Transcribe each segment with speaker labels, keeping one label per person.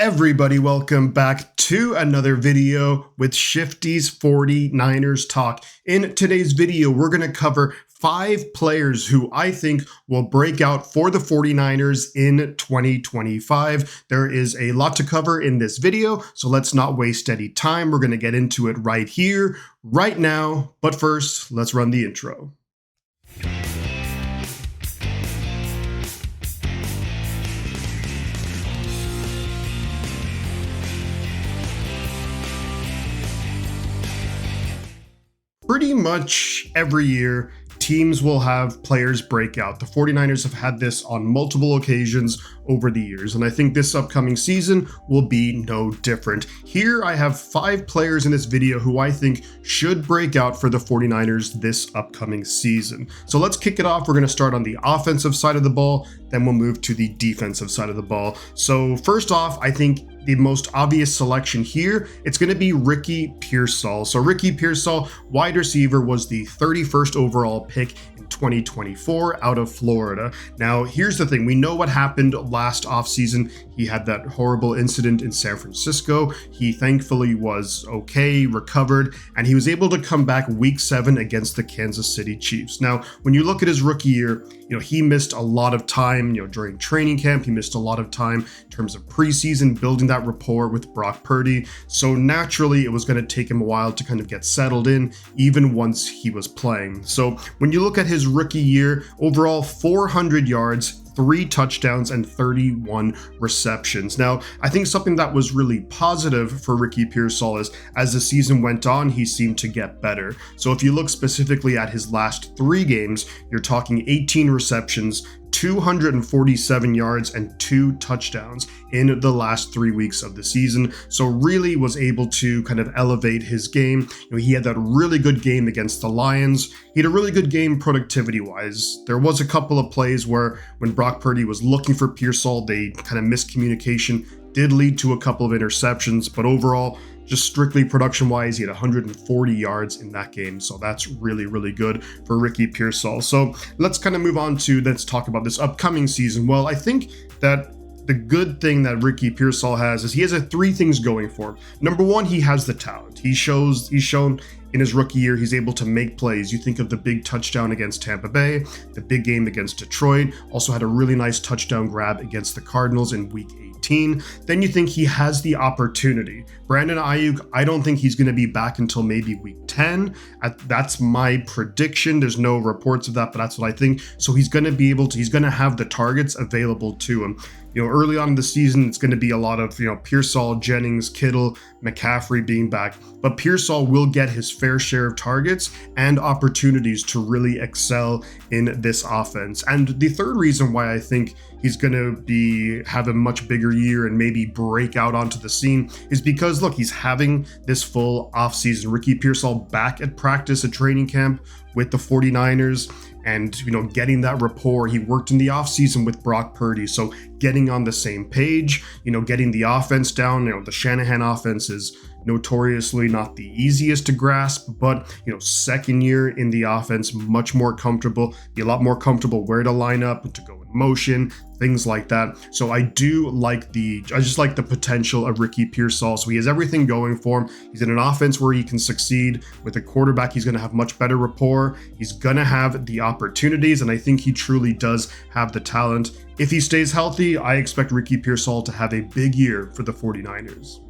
Speaker 1: Everybody, welcome back to another video with Shifty's 49ers Talk. In today's video, we're going to cover 5 players who I think will break out for the 49ers in 2025. There is a lot to cover in this video, so let's not waste any time. We're going to get into it right here, right now. But first, let's run the intro. Pretty much every year, teams will have players break out. The 49ers have had this on multiple occasions over the years, and I think this upcoming season will be no different. Here I have 5 players in this video who I think should break out for the 49ers this upcoming season. So let's kick it off. We're going to start on the offensive side of the ball, then we'll move to the defensive side of the ball. So first off, I think the most obvious selection here, it's going to be Ricky Pearsall. So Ricky Pearsall, wide receiver, was the 31st overall pick in 2024 out of Florida. Now, here's the thing. We know what happened last offseason. He had that horrible incident in San Francisco. He thankfully was okay, recovered, and he was able to come back week 7 against the Kansas City Chiefs. Now, when you look at his rookie year, he missed a lot of time, during training camp. He missed a lot of time in terms of preseason, building that rapport with Brock Purdy. So naturally, it was going to take him a while to kind of get settled in, even once he was playing. So when you look at his rookie year, overall 400 yards, 3 touchdowns, and 31 receptions. Now, I think something that was really positive for Ricky Pearsall is as the season went on, he seemed to get better. So if you look specifically at his last 3 games, you're talking 18 receptions, 247 yards, and 2 touchdowns in the last 3 weeks of the season. So really was able to kind of elevate his game. He had that really good game against the Lions. He had a really good game productivity-wise. There was a couple of plays where when Brock Purdy was looking for Pearsall, they kind of miscommunication did lead to a couple of interceptions, but overall, just strictly production-wise, he had 140 yards in that game. So that's really, really good for Ricky Pearsall. So let's kind of move on to, let's talk about this upcoming season. Well, I think that the good thing that Ricky Pearsall has is he has 3 things going for him. Number one, he has the talent. He's shown in his rookie year, he's able to make plays. You think of the big touchdown against Tampa Bay, the big game against Detroit, also had a really nice touchdown grab against the Cardinals in week 18. Then you think he has the opportunity. Brandon Ayuk, I don't think he's going to be back until maybe week 10. That's my prediction. There's no reports of that, but that's what I think. So he's going to have the targets available to him. Early on in the season, it's going to be a lot of, Pearsall, Jennings, Kittle, McCaffrey being back. But Pearsall will get his fair share of targets and opportunities to really excel in this offense. And the third reason why I think he's going to have a much bigger year and maybe break out onto the scene is because, look, he's having this full offseason. Ricky Pearsall back at practice at training camp with the 49ers. And, getting that rapport. He worked in the offseason with Brock Purdy. So getting on the same page, getting the offense down. The Shanahan offense is notoriously not the easiest to grasp, but, second year in the offense, much more comfortable, be a lot more comfortable where to line up, to go in motion, things like that. So I just like the potential of Ricky Pearsall. So he has everything going for him. He's in an offense where he can succeed. With a quarterback, he's going to have much better rapport. He's going to have the opportunities, and I think he truly does have the talent. If he stays healthy, I expect Ricky Pearsall to have a big year for the 49ers.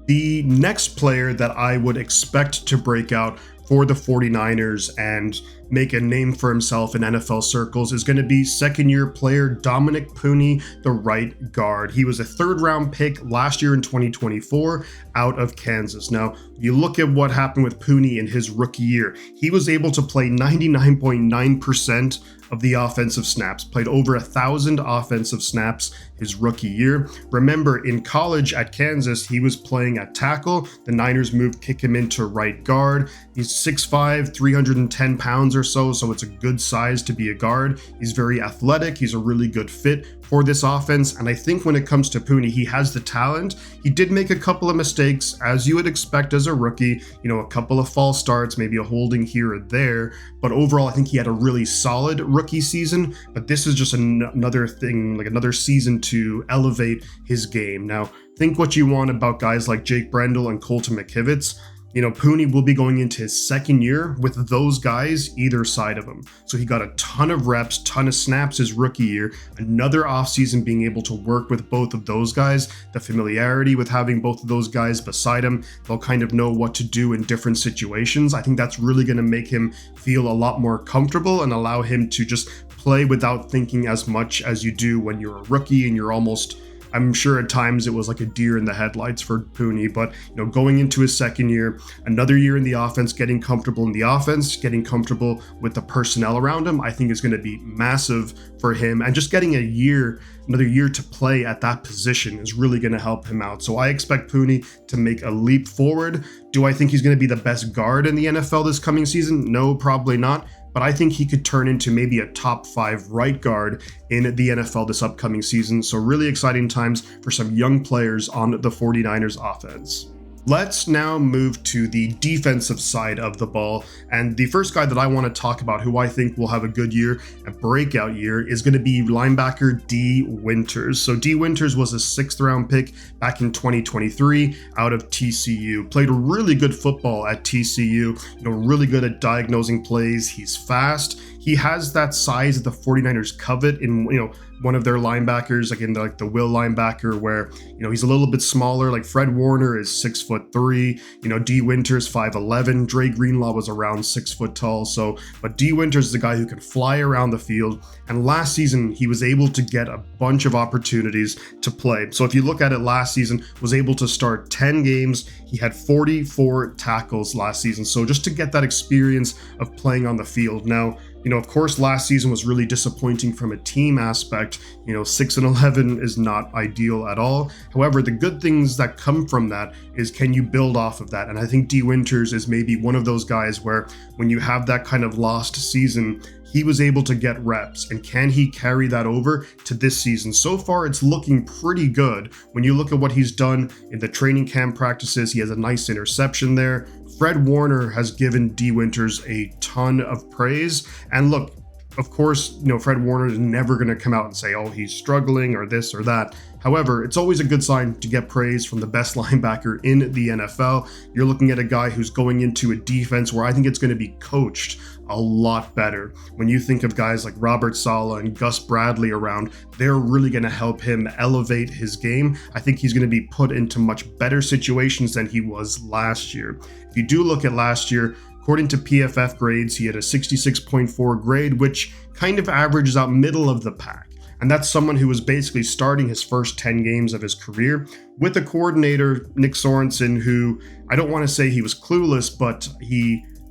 Speaker 1: The next player that I would expect to break out for the 49ers and make a name for himself in NFL circles is going to be second-year player Dominic Puni, the right guard. He was a 3rd-round pick last year in 2024 out of Kansas. Now, you look at what happened with Puni in his rookie year. He was able to play 99.9% of the offensive snaps, played over 1,000 offensive snaps his rookie year. Remember, in college at Kansas, he was playing at tackle. The Niners kick him into right guard. He's 6'5", 310 pounds pounds or so it's a good size to be a guard. He's very athletic. He's a really good fit for this offense. And I think when it comes to Pooney, he has the talent. He did make a couple of mistakes, as you would expect as a rookie, a couple of false starts, maybe a holding here or there. But overall, I think he had a really solid rookie season. But this is just another thing, like another season to elevate his game. Now, think what you want about guys like Jake Brendel and Colton McKivitz. Pooney will be going into his second year with those guys either side of him. So he got a ton of reps, ton of snaps his rookie year, another offseason being able to work with both of those guys, the familiarity with having both of those guys beside him. They'll kind of know what to do in different situations. I think that's really going to make him feel a lot more comfortable and allow him to just play without thinking as much as you do when you're a rookie and you're almost, I'm sure at times it was like a deer in the headlights for Pooney, but going into his second year, another year in the offense, getting comfortable in the offense, getting comfortable with the personnel around him, I think is going to be massive for him. And just getting another year to play at that position is really going to help him out. So I expect Pooney to make a leap forward. Do I think he's going to be the best guard in the NFL this coming season? No, probably not. But I think he could turn into maybe a top 5 right guard in the NFL this upcoming season. So really exciting times for some young players on the 49ers offense. Let's now move to the defensive side of the ball. And the first guy that I want to talk about who I think will have a good year, a breakout year, is going to be linebacker D. Winters. So D. Winters was a 6th round pick back in 2023 out of TCU. Played really good football at TCU, really good at diagnosing plays. He's fast. He has that size that the 49ers covet in, one of their linebackers, like in the will linebacker, where, he's a little bit smaller. Like Fred Warner is 6'3", D. Winters 5'11". Dre Greenlaw was around 6 foot tall. So, but D. Winters is a guy who can fly around the field. And last season, he was able to get a bunch of opportunities to play. So if you look at it last season, was able to start 10 games. He had 44 tackles last season. So just to get that experience of playing on the field. Now, of course, last season was really disappointing from a team aspect. 6-11 is not ideal at all. However, the good things that come from that is, can you build off of that? And I think D. Winters is maybe one of those guys where when you have that kind of lost season, he was able to get reps, and can he carry that over to this season? So far, it's looking pretty good. When you look at what he's done in the training camp practices, he has a nice interception there. Fred Warner has given D. Winters a ton of praise. And look, of course, Fred Warner is never going to come out and say, oh, he's struggling or this or that. However, it's always a good sign to get praise from the best linebacker in the NFL. You're looking at a guy who's going into a defense where I think it's going to be coached a lot better. When you think of guys like Robert Saleh and Gus Bradley around, they're really going to help him elevate his game. I think he's going to be put into much better situations than he was last year. If you do look at last year, according to PFF grades, he had a 66.4 grade, which kind of averages out middle of the pack. And that's someone who was basically starting his first 10 games of his career with a coordinator, Nick Sorensen, who I don't want to say he was clueless, but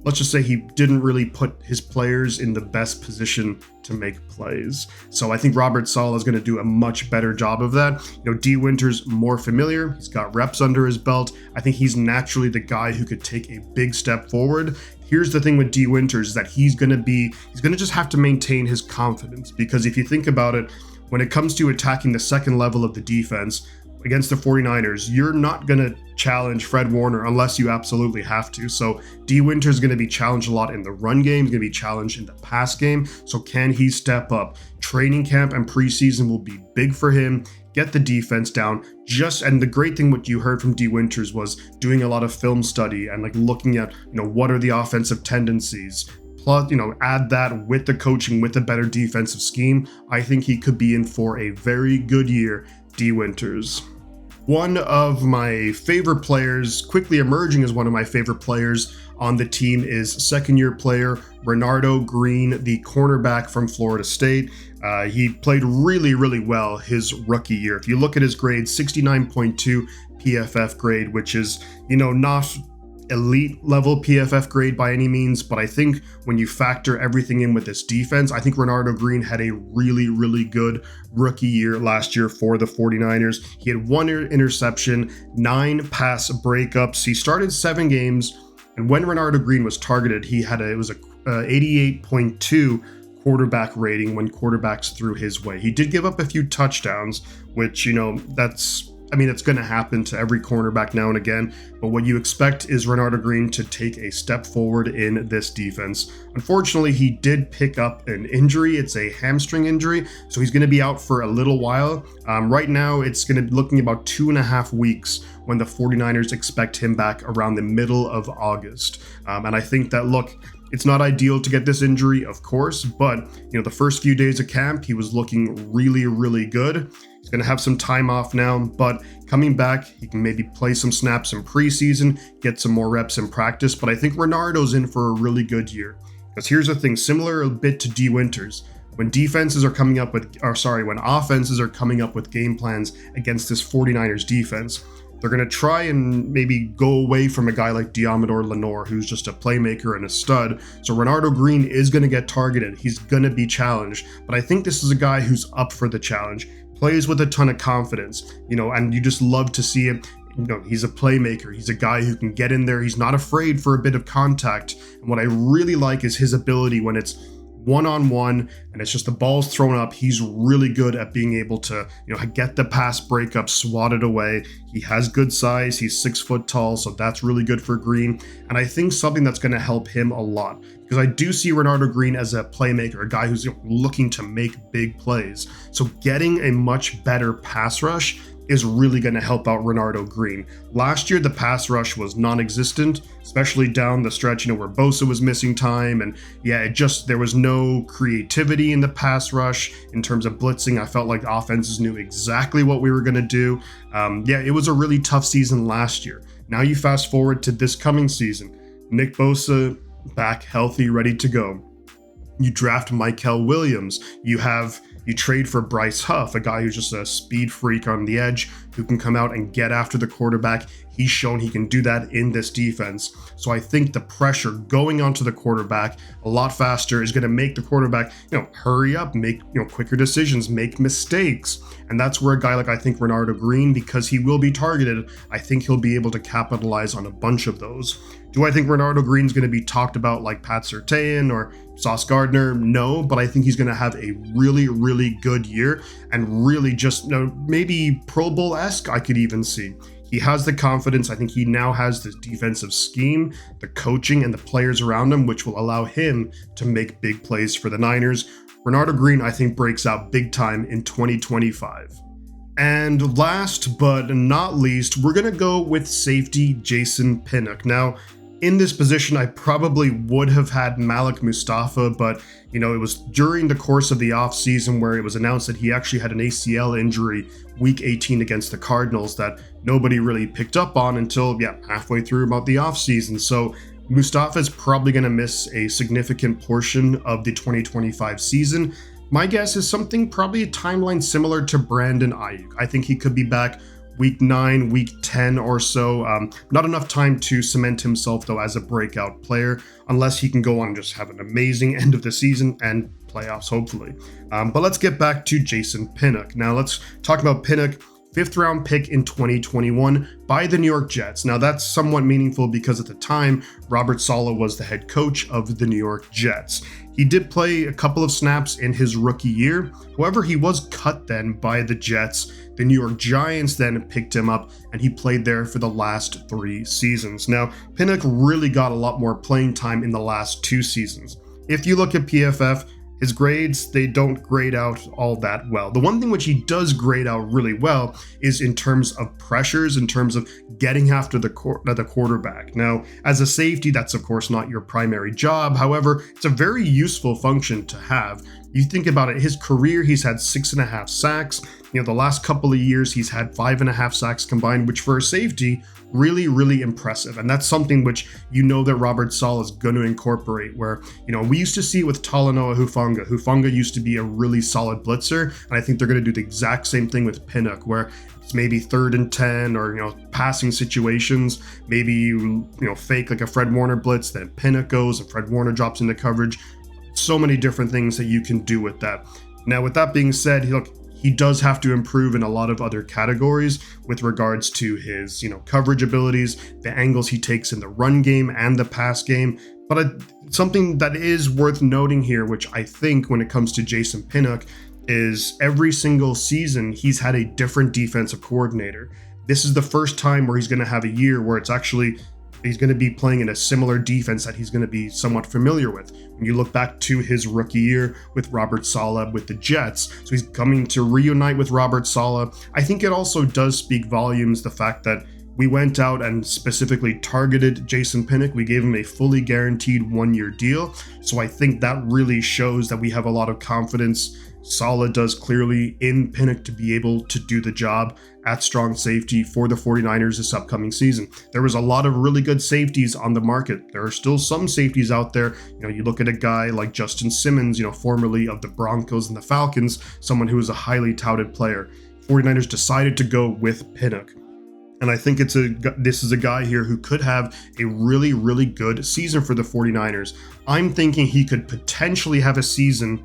Speaker 1: let's just say he didn't really put his players in the best position to make plays. So I think Robert Saleh is going to do a much better job of that. D. Winters, more familiar. He's got reps under his belt. I think he's naturally the guy who could take a big step forward. Here's the thing with D. Winters, is that he's going to just have to maintain his confidence, because if you think about it, when it comes to attacking the second level of the defense against the 49ers, you're not going to challenge Fred Warner unless you absolutely have to. So D. Winters is going to be challenged a lot in the run game. He's going to be challenged in the pass game. So can he step up? Training camp and preseason will be big for him. Get the defense down. And the great thing what you heard from D. Winters was doing a lot of film study and looking at, what are the offensive tendencies. Plus, add that with the coaching, with a better defensive scheme. I think he could be in for a very good year, D. Winters. One of my favorite players, quickly emerging as one of my favorite players on the team, is second-year player Renardo Green, the cornerback from Florida State. He played really, really well his rookie year. If you look at his grade, 69.2 PFF grade, which is, not elite level PFF grade by any means, but I think when you factor everything in with this defense, I think Renardo Green had a really, really good rookie year last year for the 49ers. He had 1 interception, 9 pass breakups. He started 7 games, and when Renardo Green was targeted, it was a 88.2 quarterback rating when quarterbacks threw his way. He did give up a few touchdowns, which, it's going to happen to every cornerback now and again, but what you expect is Renardo Green to take a step forward in this defense. Unfortunately, he did pick up an injury. It's a hamstring injury, so he's going to be out for a little while. Right now, it's going to be looking about 2.5 weeks when the 49ers expect him back around the middle of August. And I think that, look, it's not ideal to get this injury, of course, but the first few days of camp, he was looking really, really good. He's going to have some time off now, but coming back, he can maybe play some snaps in preseason, get some more reps in practice. But I think Renardo's in for a really good year. Because here's the thing, similar a bit to D. Winters, when offenses are coming up with game plans against this 49ers defense, they're going to try and maybe go away from a guy like Diamador Lenore, who's just a playmaker and a stud. So Renardo Green is going to get targeted. He's going to be challenged. But I think this is a guy who's up for the challenge, plays with a ton of confidence, and you just love to see him. He's a playmaker. He's a guy who can get in there. He's not afraid for a bit of contact. And what I really like is his ability when it's one-on-one and it's just the ball's thrown up. He's really good at being able to, get the pass breakup swatted away. He has good size. He's 6 foot tall, so that's really good for Green. And I think something that's going to help him a lot, because I do see Renardo Green as a playmaker, a guy who's looking to make big plays. So getting a much better pass rush is really going to help out Renardo Green. Last year, the pass rush was non-existent, especially down the stretch, where Bosa was missing time. And there was no creativity in the pass rush in terms of blitzing. I felt like the offenses knew exactly what we were going to do. It was a really tough season last year. Now you fast forward to this coming season. Nick Bosa back healthy, ready to go. You draft Mykel Williams. You trade for Bryce Huff, a guy who's just a speed freak on the edge who can come out and get after the quarterback. He's shown he can do that in this defense. So I think the pressure going onto the quarterback a lot faster is going to make the quarterback, hurry up, make, quicker decisions, make mistakes. And that's where a guy like, I think, Renardo Green, because he will be targeted, I think he'll be able to capitalize on a bunch of those. Do I think Renardo Green's going to be talked about like Pat Surtain or Sauce Gardner? No, but I think he's going to have a really, really good year and really just, maybe Pro Bowl-esque, I could even see. He has the confidence. I think he now has the defensive scheme, the coaching, and the players around him, which will allow him to make big plays for the Niners. Renardo Green, I think, breaks out big time in 2025. And last but not least, we're going to go with safety Jason Pinnock. Now, in this position, I probably would have had Malik Mustafa, but it was during the course of the offseason where it was announced that he actually had an ACL injury week 18 against the Cardinals that nobody really picked up on until halfway through about the offseason. So Mustafa is probably going to miss a significant portion of the 2025 season. My guess is something probably a timeline similar to Brandon Ayuk. I think he could be back week 9, week 10 or so. Not enough time to cement himself, though, as a breakout player, unless he can go on and just have an amazing end of the season and playoffs, hopefully. But let's get back to Jason Pinnock. Now, let's talk about Pinnock. 5th round pick in 2021 by the New York Jets. Now that's somewhat meaningful because at the time, Robert Saleh was the head coach of the New York Jets. He did play a couple of snaps in his rookie year. However, he was cut then by the Jets. The New York Giants then picked him up and he played there for the last 3 seasons. Now, Pinnock really got a lot more playing time in the last 2 seasons. If you look at PFF, his grades, they don't grade out all that well. The one thing which he does grade out really well is in terms of pressures, in terms of getting after the quarterback. Now, as a safety, that's of course not your primary job. However, it's a very useful function to have. You think about it, his career, he's had 6.5 sacks. The last couple of years, he's had 5.5 sacks combined, which for a safety, really, really impressive. And that's something which that Robert Saleh is going to incorporate, where, we used to see it with Talanoa Hufanga. Hufanga used to be a really solid blitzer, and I think they're going to do the exact same thing with Pinnock, where it's maybe 3rd and 10 or, passing situations. Maybe you fake like a Fred Warner blitz, then Pinnock goes and Fred Warner drops into coverage. So many different things that you can do with that. Now, with that being said, he does have to improve in a lot of other categories with regards to his, coverage abilities, the angles he takes in the run game and the pass game. But something that is worth noting here, which I think when it comes to Jason Pinnock, is every single season he's had a different defensive coordinator. This is the first time where he's going to have a year where he's going to be playing in a similar defense that he's going to be somewhat familiar with. When you look back to his rookie year with Robert Saleh with the Jets, so he's coming to reunite with Robert Saleh. I think it also does speak volumes, the fact that we went out and specifically targeted Jason Pinnock. We gave him a fully guaranteed 1-year deal. So I think that really shows that we have a lot of confidence. Saleh does clearly in Pinnock to be able to do the job at strong safety for the 49ers this upcoming season. There was a lot of really good safeties on the market. There are still some safeties out there. You look at a guy like Justin Simmons, formerly of the Broncos and the Falcons, someone who is a highly touted player. 49ers decided to go with Pinnock. And I think this is a guy here who could have a really, really good season for the 49ers. I'm thinking he could potentially have a season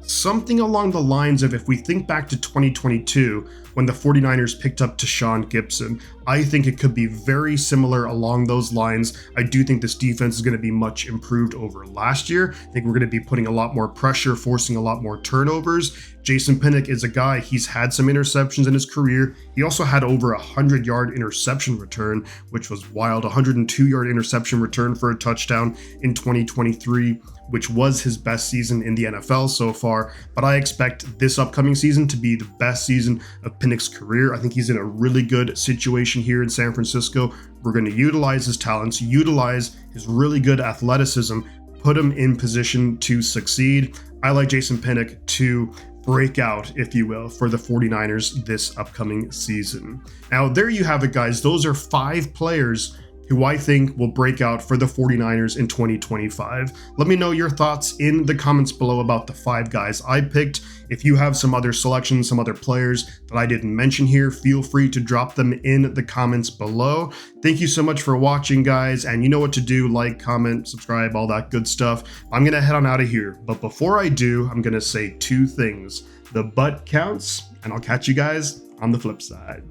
Speaker 1: something along the lines of, if we think back to 2022 when the 49ers picked up Tashaun Gibson, I think it could be very similar along those lines. I do think this defense is going to be much improved over last year. I think we're going to be putting a lot more pressure, forcing a lot more turnovers. Jason Pinnock is a guy, he's had some interceptions in his career. He also had over 100-yard interception return, which was wild. 102-yard interception return for a touchdown in 2023, which was his best season in the NFL so far. But I expect this upcoming season to be the best season of Pinnock's career. I think he's in a really good situation here in San Francisco. We're going to utilize his talents, utilize his really good athleticism, put him in position to succeed. I like Jason Pinnock to break out, if you will, for the 49ers this upcoming season. Now, there you have it, guys. Those are 5 players who I think will break out for the 49ers in 2025. Let me know your thoughts in the comments below about the 5 guys I picked. If you have some other selections, some other players that I didn't mention here, feel free to drop them in the comments below. Thank you so much for watching, guys, and you know what to do: like, comment, subscribe, all that good stuff. I'm gonna head on out of here, but before I do, I'm gonna say 2 things. The butt counts, and I'll catch you guys on the flip side.